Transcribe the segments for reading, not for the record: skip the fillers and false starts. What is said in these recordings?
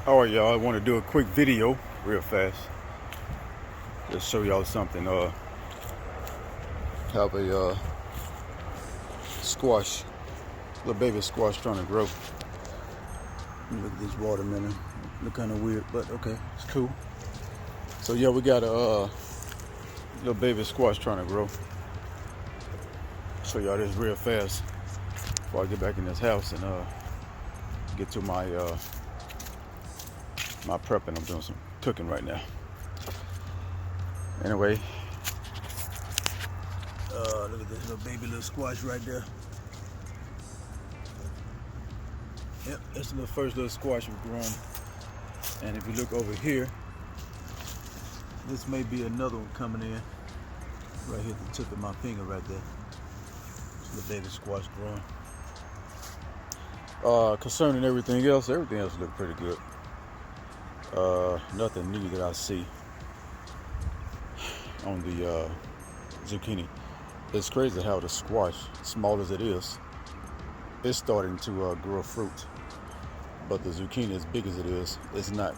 All right, y'all. I want to do a quick video, real fast. Just show y'all something. Have a squash, little baby squash trying to grow. Look at this watermelon. Look kind of weird, but okay, it's cool. So yeah, we got a little baby squash trying to grow. Show y'all this real fast before I get back in this house and get to my my prepping. I'm doing some cooking right now. Anyway, look at this little squash right there. Yep, that's the first little squash we've grown. And if you look over here, this may be another one coming in. Right here at the tip of my finger right there. It's the baby squash growing. Concerning everything else looked pretty good. Nothing new that I see on the zucchini. It's crazy how the squash, small as it is starting to grow fruit. But the zucchini, as big as it is, it's not.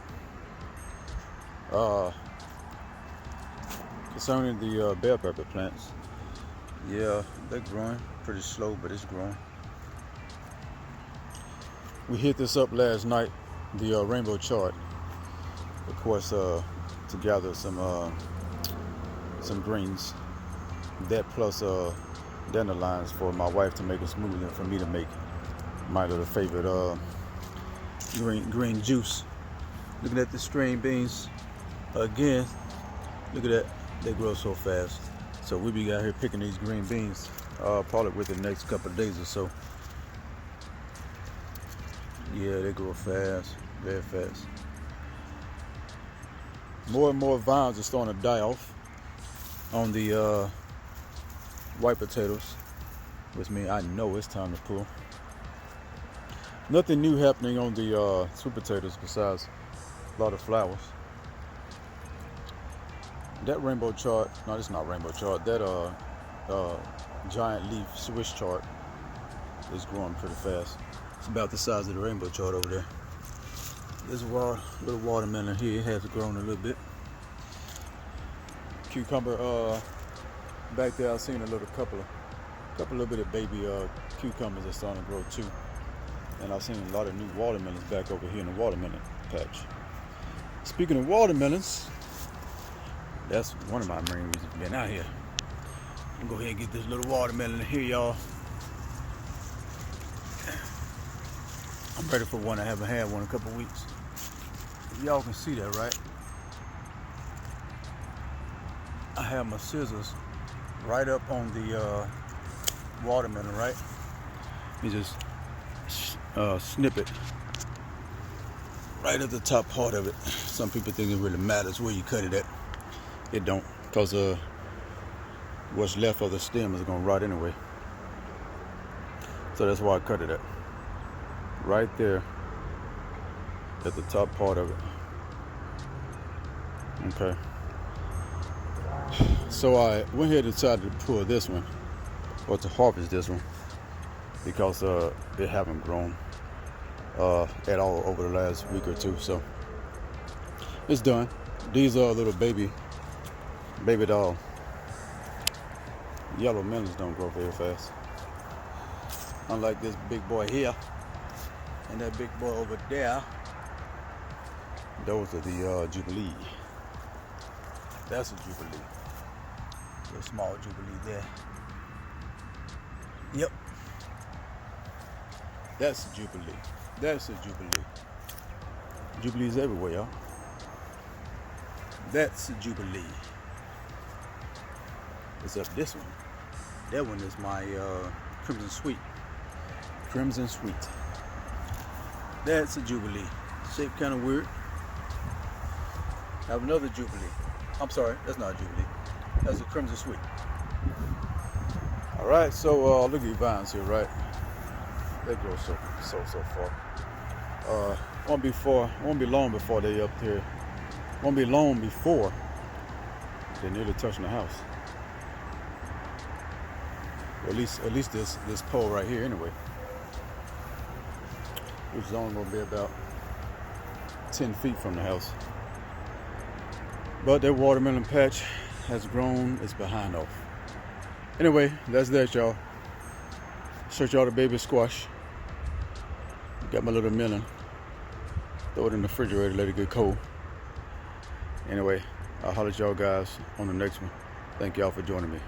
Concerning the bell pepper plants, yeah, they're growing pretty slow, but it's growing. We hit this up last night, the rainbow chart, of course, to gather some greens. That plus dandelions for my wife to make a smoothie and for me to make my little favorite green juice. Looking at the string beans again. Look at that, they grow so fast. So we be out here picking these green beans probably within the next couple of days or so. Yeah, they grow fast, very fast. More and more vines are starting to die off on the white potatoes, which means I know it's time to pull. Nothing new happening on the sweet potatoes besides a lot of flowers. That rainbow chart, no, it's not rainbow chart. That giant leaf Swiss chart is growing pretty fast. It's about the size of the rainbow chart over there. There's a little watermelon here. It has grown a little bit. Cucumber back there, I've seen a couple little bit of baby cucumbers are starting to grow too. And I've seen a lot of new watermelons back over here in the watermelon patch. Speaking of watermelons, that's one of my main reasons for being out here. I'm gonna go ahead and get this little watermelon here, y'all. I'm ready for one. I haven't had one in a couple weeks. Y'all can see that, right? I have my scissors right up on the watermelon, right? You just snip it right at the top part of it. Some people think it really matters where you cut it at. It don't, because what's left of the stem is gonna rot anyway. So that's why I cut it at. Right there at the top part of it. Okay. So I went ahead and decided to pull this one, or to harvest this one, because it haven't grown at all over the last week or two. So it's done. These are little baby doll. Yellow melons don't grow very fast. Unlike this big boy here and that big boy over there. Those are the Jubilee. That's a Jubilee. A small Jubilee there. Yep. That's a Jubilee. That's a Jubilee. Jubilees everywhere, y'all. That's a Jubilee. Except this one. That one is my Crimson Sweet. Crimson Sweet. That's a Jubilee. Shaped kind of weird. I have another Jubilee. I'm sorry, that's not a Jubilee. That's a Crimson Sweet. All right, so look at these vines here, right? They grow so far. Won't be long before they up here. Won't be long before they're nearly touching the house. Or at least this pole right here anyway. Which is only gonna be about 10 feet from the house. But that watermelon patch has grown its behind off. Anyway, that's that, y'all. Search y'all the baby squash. Got my little melon. Throw it in the refrigerator, let it get cold. Anyway, I'll holler at y'all guys on the next one. Thank y'all for joining me.